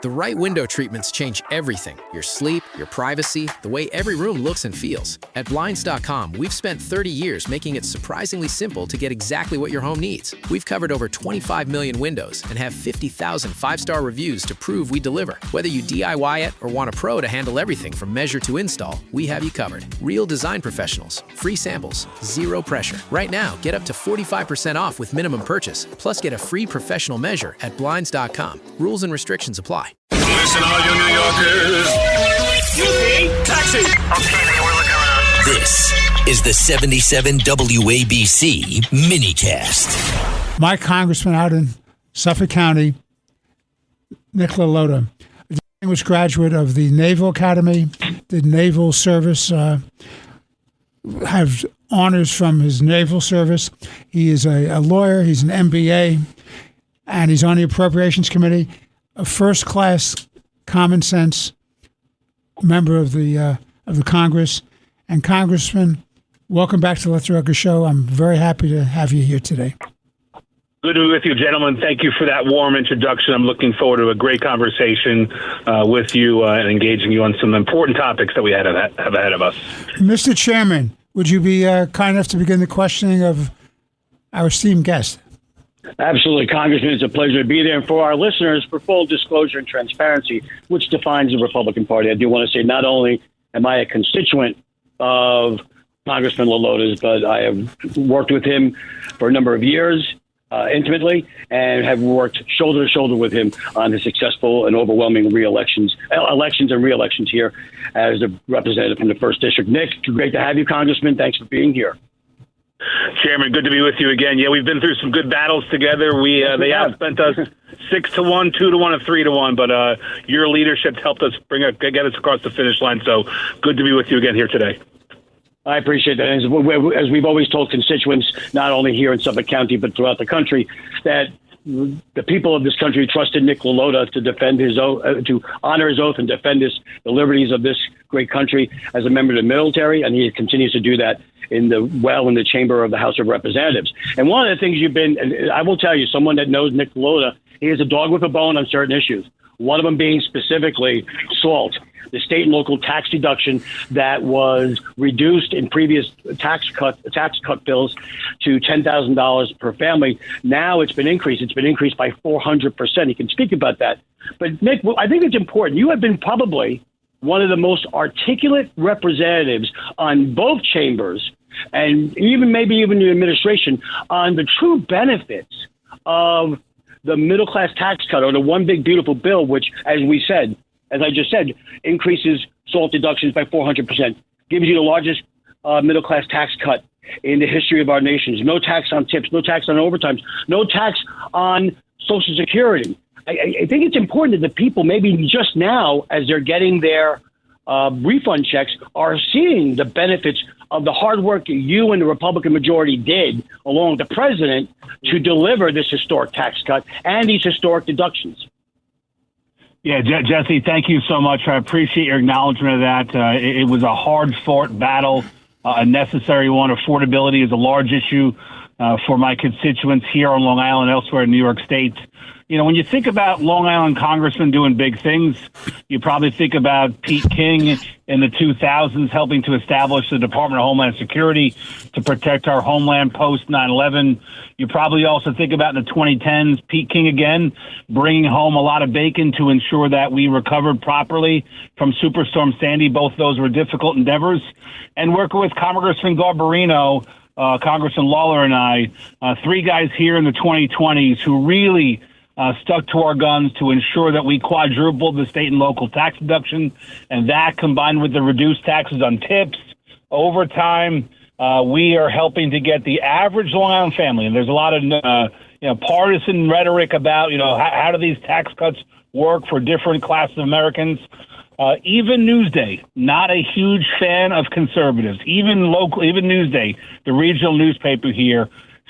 The right window treatments change everything. Your sleep, your privacy, the way every room looks and feels. At Blinds.com, we've spent 30 years making it surprisingly simple to get exactly what your home needs. We've covered over 25 million windows and have 50,000 five-star reviews to prove we deliver. Whether you DIY it or want a pro to handle everything from measure to install, we have you covered. Real design professionals, free samples, zero pressure. Right now, get up to 45% off with minimum purchase, plus get a free professional measure at Blinds.com. Rules and restrictions apply. Listen, all you New Yorkers. Taxi. Okay, man, we're looking around. This is the 77 WABC minicast. My congressman out in Suffolk County, Nick LaLota, a distinguished graduate of the Naval Academy, did naval service, have honors from his naval service. He is a lawyer. He's an MBA, and he's on the Appropriations Committee. A first-class, common sense member of the Congress. And Congressman, welcome back to Let the Record Show. I'm very happy to have you here today. Good to be with you, gentlemen. Thank you for that warm introduction. I'm looking forward to a great conversation with you and engaging you on some important topics that we have ahead of us. Mr. Chairman, would you be kind enough to begin the questioning of our esteemed guest? Absolutely, Congressman. It's a pleasure to be there. And for our listeners, for full disclosure and transparency, which defines the Republican Party, I do want to say not only am I a constituent of Congressman LaLota's, but I have worked with him for a number of years intimately and have worked shoulder to shoulder with him on his successful and overwhelming elections and re-elections here as a representative from the 1st District. Nick, great to have you, Congressman. Thanks for being here. Chairman, good to be with you again. Yeah, we've been through some good battles together. They outspent us 6-1, 2-1, and 3-1. But your leadership helped us get us across the finish line. So good to be with you again here today. I appreciate that. As we've always told constituents, not only here in Suffolk County but throughout the country, that the people of this country trusted Nick LaLota to defend his oath, to honor his oath and defend the liberties of this great country as a member of the military, and he continues to do that in the chamber of the House of Representatives. And one of the things and I will tell you, someone that knows Nick LaLota, he is a dog with a bone on certain issues. One of them being specifically SALT, the state and local tax deduction that was reduced in previous tax cut bills to $10,000 per family. Now it's been increased. It's been increased by 400%. You can speak about that. But Nick, I think it's important. You have been probably one of the most articulate representatives on both chambers and maybe even the administration on the true benefits of the middle-class tax cut, or the one big beautiful bill, which, as I just said, increases SALT deductions by 400%, gives you the largest middle-class tax cut in the history of our nations. No tax on tips, no tax on overtimes, no tax on Social Security. I think it's important that the people, maybe just now, as they're getting their refund checks, are seeing the benefits of the hard work you and the Republican majority did, along with the president, to deliver this historic tax cut and these historic deductions. Yeah, Jesse, thank you so much. I appreciate your acknowledgement of that. It was a hard-fought battle, a necessary one. Affordability is a large issue for my constituents here on Long Island, elsewhere in New York State. You know, when you think about Long Island congressmen doing big things, you probably think about Pete King in the 2000s helping to establish the Department of Homeland Security to protect our homeland post 9/11. You probably also think about in the 2010s, Pete King again bringing home a lot of bacon to ensure that we recovered properly from Superstorm Sandy. Both those were difficult endeavors. And working with Congressman Garbarino, Congressman Lawler and I, three guys here in the 2020s who really stuck to our guns to ensure that we quadrupled the state and local tax deduction, and that combined with the reduced taxes on tips, overtime, we are helping to get the average Long Island family. And there's a lot of partisan rhetoric about how do these tax cuts work for different classes of Americans. Even Newsday, not a huge fan of conservatives. Even Newsday, the regional newspaper here,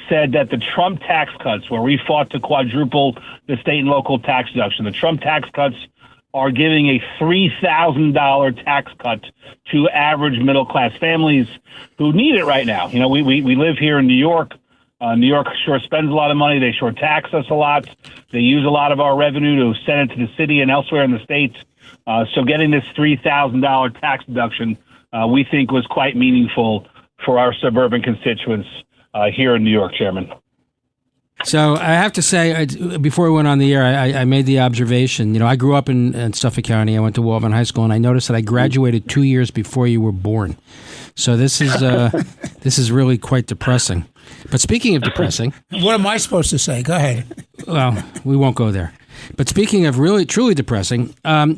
said that the Trump tax cuts, where we fought to quadruple the state and local tax deduction, the Trump tax cuts are giving a $3,000 tax cut to average middle-class families who need it right now. You know, we live here in New York. New York sure spends a lot of money. They sure tax us a lot. They use a lot of our revenue to send it to the city and elsewhere in the state. So getting this $3,000 tax deduction, we think was quite meaningful for our suburban constituents here in New York, Chairman. So I have to say, before we went on the air, I made the observation. I grew up in Suffolk County. I went to Waltham High School, and I noticed that I graduated 2 years before you were born. So this is really quite depressing. But speaking of depressing, what am I supposed to say? Go ahead. Well, we won't go there. But speaking of really truly depressing,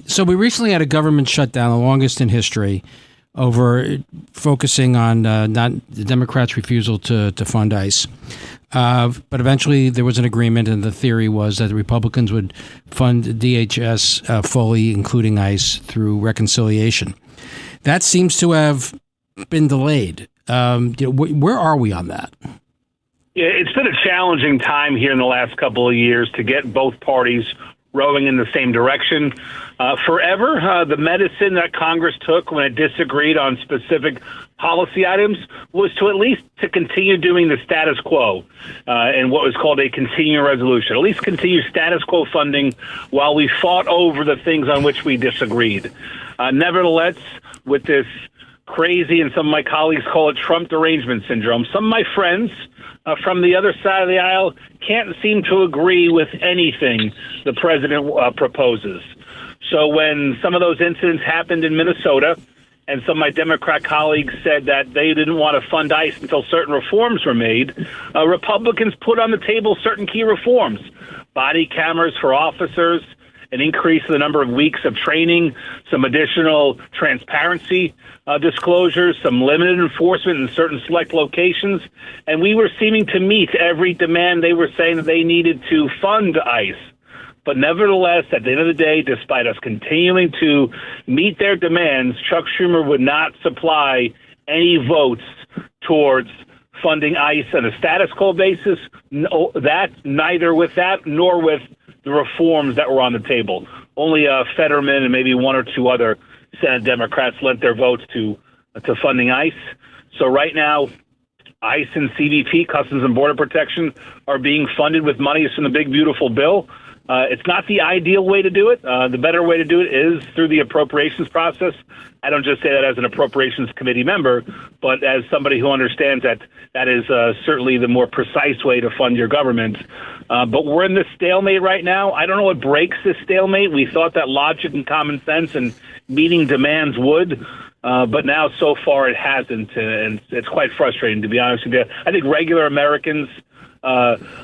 so we recently had a government shutdown, the longest in history, over focusing on not the Democrats' refusal to fund ICE. But eventually there was an agreement, and the theory was that the Republicans would fund DHS fully, including ICE, through reconciliation. That seems to have been delayed. Where are we on that? Yeah, it's been a challenging time here in the last couple of years to get both parties rowing in the same direction. Forever, the medicine that Congress took when it disagreed on specific policy items was to at least to continue doing the status quo and what was called a continuing resolution, at least continue status quo funding while we fought over the things on which we disagreed. Nevertheless, with this crazy, and some of my colleagues call it Trump derangement syndrome, some of my friends from the other side of the aisle can't seem to agree with anything the president proposes. So when some of those incidents happened in Minnesota, and some of my Democrat colleagues said that they didn't want to fund ICE until certain reforms were made, Republicans put on the table certain key reforms: body cameras for officers, an increase in the number of weeks of training, some additional transparency disclosures, some limited enforcement in certain select locations. And we were seeming to meet every demand they were saying that they needed to fund ICE. But nevertheless, at the end of the day, despite us continuing to meet their demands, Chuck Schumer would not supply any votes towards funding ICE on a status quo basis, neither with that nor with the reforms that were on the table. Only Fetterman and maybe one or two other Senate Democrats lent their votes to funding ICE. So right now, ICE and CBP, Customs and Border Protection, are being funded with monies from the big, beautiful bill. It's not the ideal way to do it. The better way to do it is through the appropriations process. I don't just say that as an appropriations committee member, but as somebody who understands that that is certainly the more precise way to fund your government. But we're in this stalemate right now. I don't know what breaks this stalemate. We thought that logic and common sense and meeting demands would, but now so far it hasn't, and it's quite frustrating, to be honest with you. I think regular Americans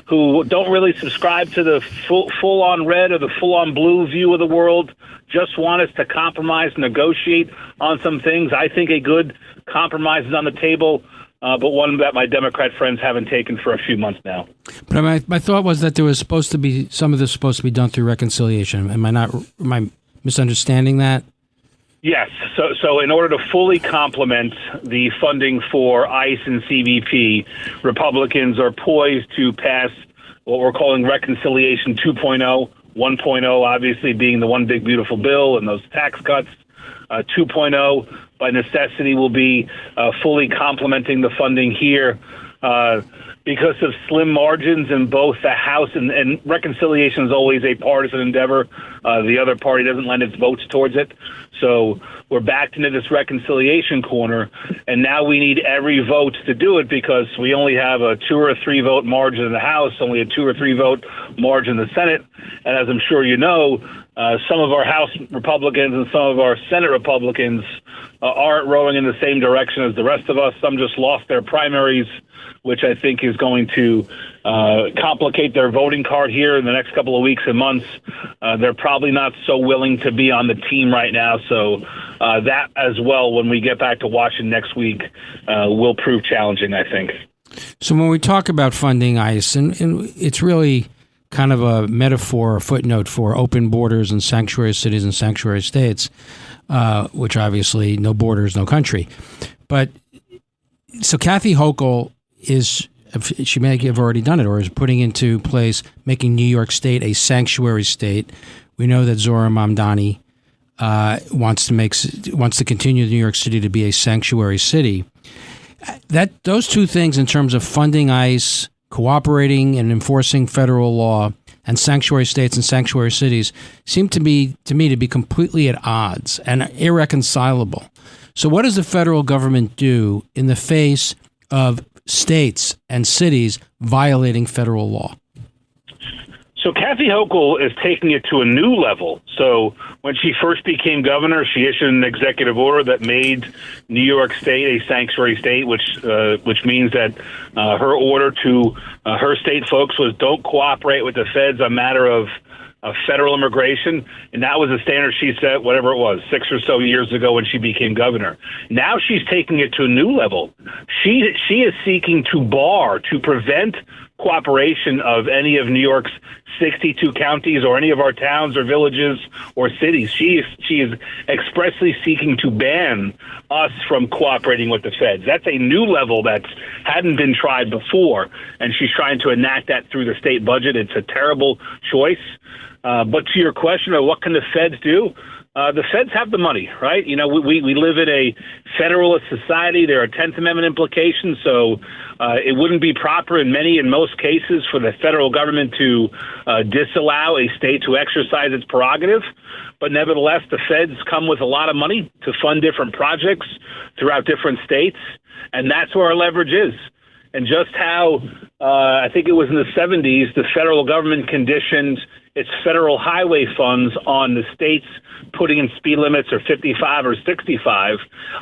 who don't really subscribe to the full-on red or the full-on blue view of the world just want us to compromise, negotiate on some things. I think a good compromise is on the table, but one that my Democrat friends haven't taken for a few months now. But my thought was that there was supposed to be some of this supposed to be done through reconciliation. Am I misunderstanding that? Yes. So in order to fully complement the funding for ICE and CBP, Republicans are poised to pass what we're calling Reconciliation 2.0, 1.0 obviously being the one big beautiful bill and those tax cuts. 2.0 by necessity will be fully complementing the funding here because of slim margins in both the House and reconciliation is always a partisan endeavor. The other party doesn't lend its votes towards it. So we're backed into this reconciliation corner, and now we need every vote to do it because we only have a 2 or 3 vote margin in the House, only a 2 or 3 vote margin in the Senate. And as I'm sure you know, some of our House Republicans and some of our Senate Republicans aren't rowing in the same direction as the rest of us. Some just lost their primaries, which I think is going to complicate their voting card here in the next couple of weeks and months. They're probably not so willing to be on the team right now. So that as well, when we get back to Washington next week, will prove challenging, I think. So when we talk about funding ICE, and it's really kind of a metaphor, a footnote for open borders and sanctuary cities and sanctuary states, which obviously no borders, no country. But so Kathy Hochul she may have already done it or is putting into place making New York State a sanctuary state. We know that Zohran Mamdani wants to continue New York City to be a sanctuary city. Those two things in terms of funding ICE, cooperating and enforcing federal law, and sanctuary states and sanctuary cities seem to me to be completely at odds and irreconcilable. So what does the federal government do in the face of states and cities violating federal law? So Kathy Hochul is taking it to a new level. So when she first became governor, she issued an executive order that made New York State a sanctuary state, which means that her order to her state folks was don't cooperate with the feds on matter of federal immigration, and that was a standard she set, whatever it was, 6 or so years ago when she became governor. Now she's taking it to a new level. She is seeking to prevent cooperation of any of New York's 62 counties or any of our towns or villages or cities. She is expressly seeking to ban us from cooperating with the feds. That's a new level that hadn't been tried before, and she's trying to enact that through the state budget. It's a terrible choice. But to your question of what can the feds do, the feds have the money, right? You know, we live in a federalist society. There are 10th Amendment implications, so it wouldn't be proper in most cases for the federal government to disallow a state to exercise its prerogative. But nevertheless, the feds come with a lot of money to fund different projects throughout different states, and that's where our leverage is. And just how, I think it was in the 70s, the federal government conditioned its federal highway funds on the states putting in speed limits or 55 or 65.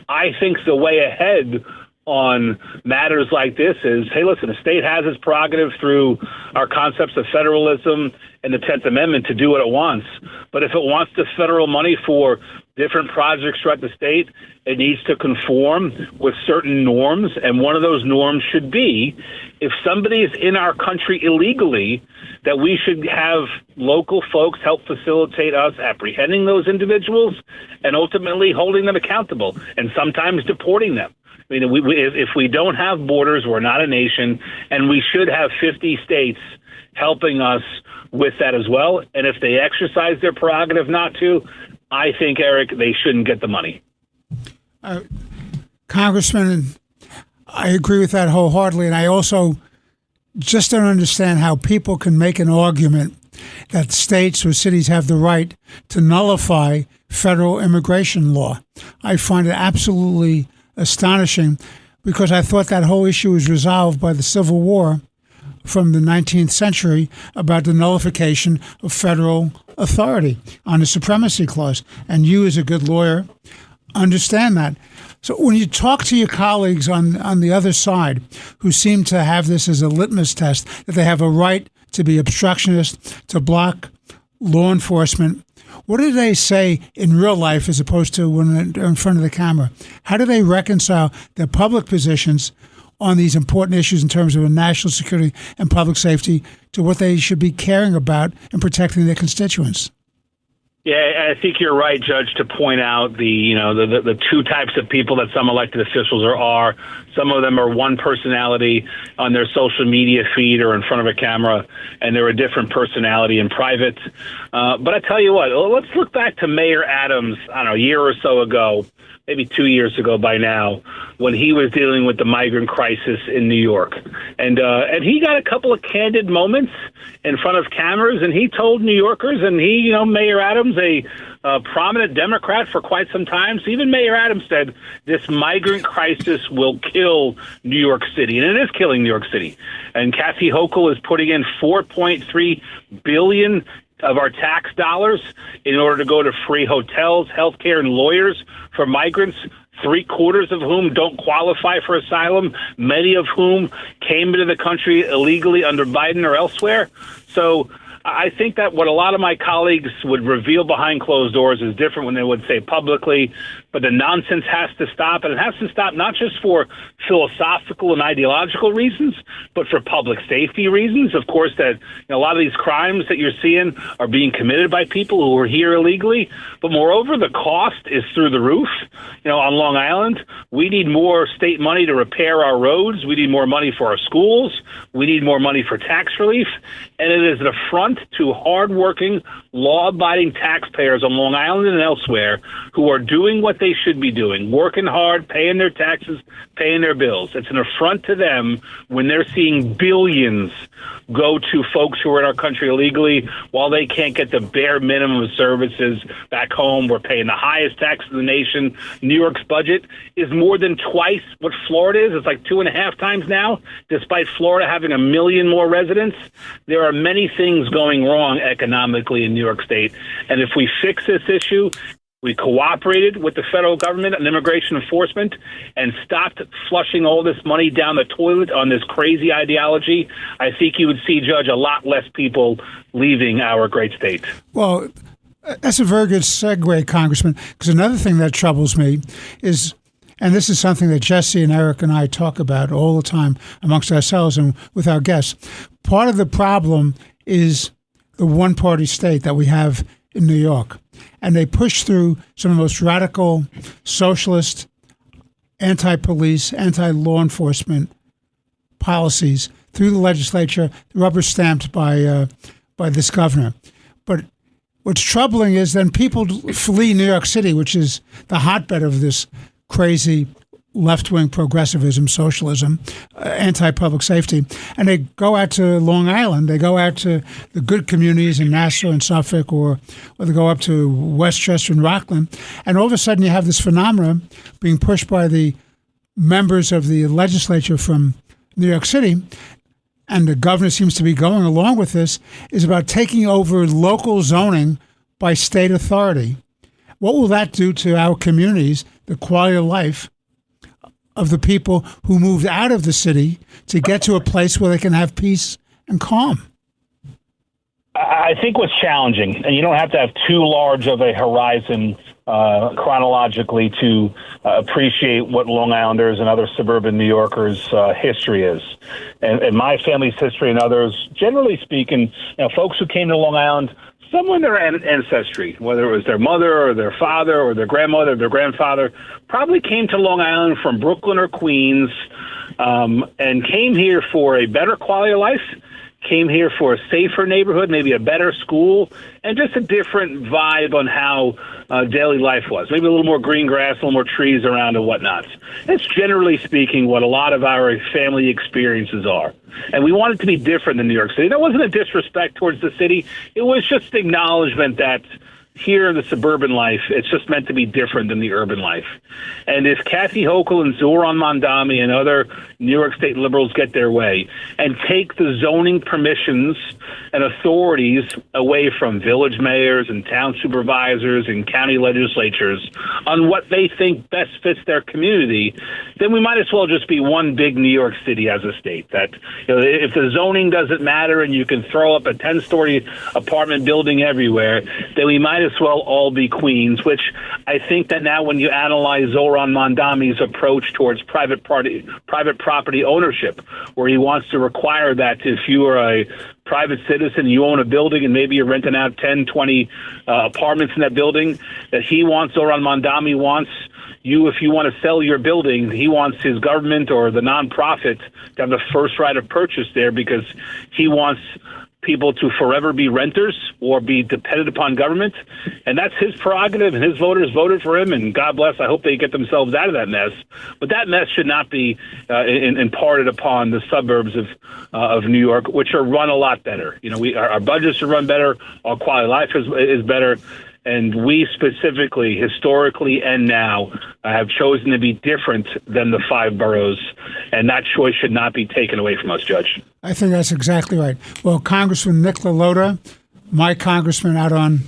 I think the way ahead on matters like this is, hey, listen, the state has its prerogative through our concepts of federalism and the 10th Amendment to do what it wants. But if it wants the federal money for different projects throughout the state, it needs to conform with certain norms. And one of those norms should be, if somebody is in our country illegally, that we should have local folks help facilitate us apprehending those individuals and ultimately holding them accountable and sometimes deporting them. I mean, if we don't have borders, we're not a nation, and we should have 50 states helping us with that as well. And if they exercise their prerogative not to, I think, Eric, they shouldn't get the money. Congressman, I agree with that wholeheartedly, and I also just don't understand how people can make an argument that states or cities have the right to nullify federal immigration law. I find it absolutely astonishing because I thought that whole issue was resolved by the Civil War from the 19th century about the nullification of federal authority on the supremacy clause. And you, as a good lawyer, understand that. So when you talk to your colleagues on the other side who seem to have this as a litmus test, that they have a right to be obstructionist, to block law enforcement, what do they say in real life as opposed to when they're in front of the camera? How do they reconcile their public positions on these important issues in terms of national security and public safety to what they should be caring about and protecting their constituents? Yeah, I think you're right, Judge, to point out the two types of people that some elected officials are. Some of them are one personality on their social media feed or in front of a camera, and they're a different personality in private. But I tell you what, let's look back to Mayor Adams, a year or so ago, maybe 2 years ago by now, when he was dealing with the migrant crisis in New York. And he got a couple of candid moments in front of cameras, and he told New Yorkers, and Mayor Adams, a prominent Democrat for quite some time, so even Mayor Adams said this migrant crisis will kill New York City, and it is killing New York City. And Kathy Hochul is putting in $4.3 billion of our tax dollars in order to go to free hotels, healthcare, and lawyers for migrants, 3/4 of whom don't qualify for asylum, many of whom came into the country illegally under Biden or elsewhere. So I think that what a lot of my colleagues would reveal behind closed doors is different when they would say publicly, but the nonsense has to stop, and it has to stop not just for philosophical and ideological reasons, but for public safety reasons. Of course, that a lot of these crimes that you're seeing are being committed by people who are here illegally, but moreover, the cost is through the roof. On Long Island, we need more state money to repair our roads. We need more money for our schools. We need more money for tax relief, and it is an affront to hardworking, law-abiding taxpayers on Long Island and elsewhere who are doing what they should be doing, working hard, paying their taxes, paying their bills. It's an affront to them when they're seeing billions go to folks who are in our country illegally while they can't get the bare minimum of services back home. We're paying the highest tax in the nation. New York's budget is more than twice what Florida is. It's like 2.5 times now, despite Florida having 1 million more residents. There are many things going wrong economically in New York State. And if we fix this issue, we cooperated with the federal government and immigration enforcement and stopped flushing all this money down the toilet on this crazy ideology, I think you would see, Judge, a lot less people leaving our great state. Well, that's a very good segue, Congressman, because another thing that troubles me is, and this is something that Jesse and Eric and I talk about all the time amongst ourselves and with our guests, part of the problem is the one-party state that we have in New York. And they push through some of the most radical socialist, anti-police, anti-law enforcement policies through the legislature, rubber stamped by this governor. But what's troubling is then people flee New York City, which is the hotbed of this crazy left-wing progressivism, socialism, anti-public safety, and they go out to Long Island. They go out to the good communities in Nassau and Suffolk, or they go up to Westchester and Rockland, and all of a sudden you have this phenomenon being pushed by the members of the legislature from New York City, and the governor seems to be going along with this, is about taking over local zoning by state authority. What will that do to our communities, the quality of life of the people who moved out of the city to get to a place where they can have peace and calm? I think what's challenging, and you don't have to have too large of a horizon chronologically to appreciate what Long Islanders and other suburban New Yorkers' history is. And my family's history and others, generally speaking, folks who came to Long Island, someone in their ancestry, whether it was their mother or their father or their grandmother or their grandfather, probably came to Long Island from Brooklyn or Queens and came here for a better quality of life, came here for a safer neighborhood, maybe a better school, and just a different vibe on how daily life was. Maybe a little more green grass, a little more trees around and whatnot. That's generally speaking what a lot of our family experiences are. And we want it to be different than New York City. That wasn't a disrespect towards the city. It was just an acknowledgement that here in the suburban life, it's just meant to be different than the urban life. And if Kathy Hochul and Zoran Mondami and other New York State liberals get their way and take the zoning permissions and authorities away from village mayors and town supervisors and county legislatures on what they think best fits their community, then we might as well just be one big New York City as a state. That if the zoning doesn't matter and you can throw up a 10-story apartment building everywhere, then we might as well all be Queens, which I think that now when you analyze Zoran Mondami's approach towards private property ownership, where he wants to require that if you are a private citizen, you own a building and maybe you're renting out 10, 20 apartments in that building, that Zoran Mondami wants you, if you want to sell your building, he wants his government or the nonprofit to have the first right of purchase there because he wants people to forever be renters or be dependent upon government. And that's his prerogative, and his voters voted for him, and God bless, I hope they get themselves out of that mess. But that mess should not be imparted upon the suburbs of New York, which are run a lot better. Our budgets are run better, our quality of life is better, and we specifically, historically and now, have chosen to be different than the 5 boroughs, and that choice should not be taken away from us, Judge. I think that's exactly right. Well, Congressman Nick LaLota, my congressman out on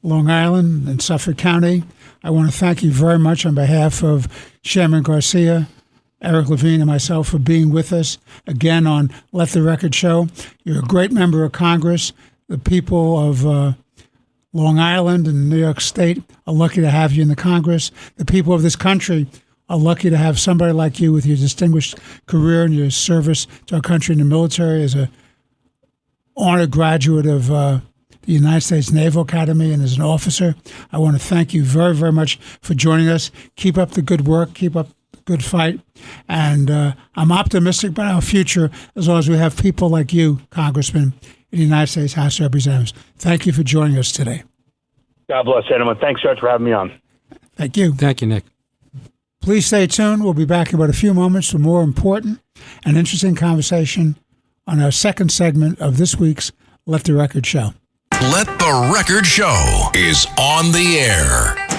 Long Island in Suffolk County, I want to thank you very much on behalf of Chairman Garcia, Eric Levine, and myself for being with us again on Let the Record Show. You're a great member of Congress. The people of Long Island and New York State are lucky to have you in the Congress. The people of this country are lucky to have somebody like you with your distinguished career and your service to our country in the military as an honored graduate of the United States Naval Academy and as an officer. I want to thank you very, very much for joining us. Keep up the good work. Keep up the good fight. And I'm optimistic about our future as long as we have people like you, Congressman, in the United States House of Representatives. Thank you for joining us today. God bless, gentlemen. Thanks, Judge, for having me on. Thank you. Thank you, Nick. Please stay tuned. We'll be back in about a few moments for more important and interesting conversation on our second segment of this week's Let the Record Show. Let the Record Show is on the air.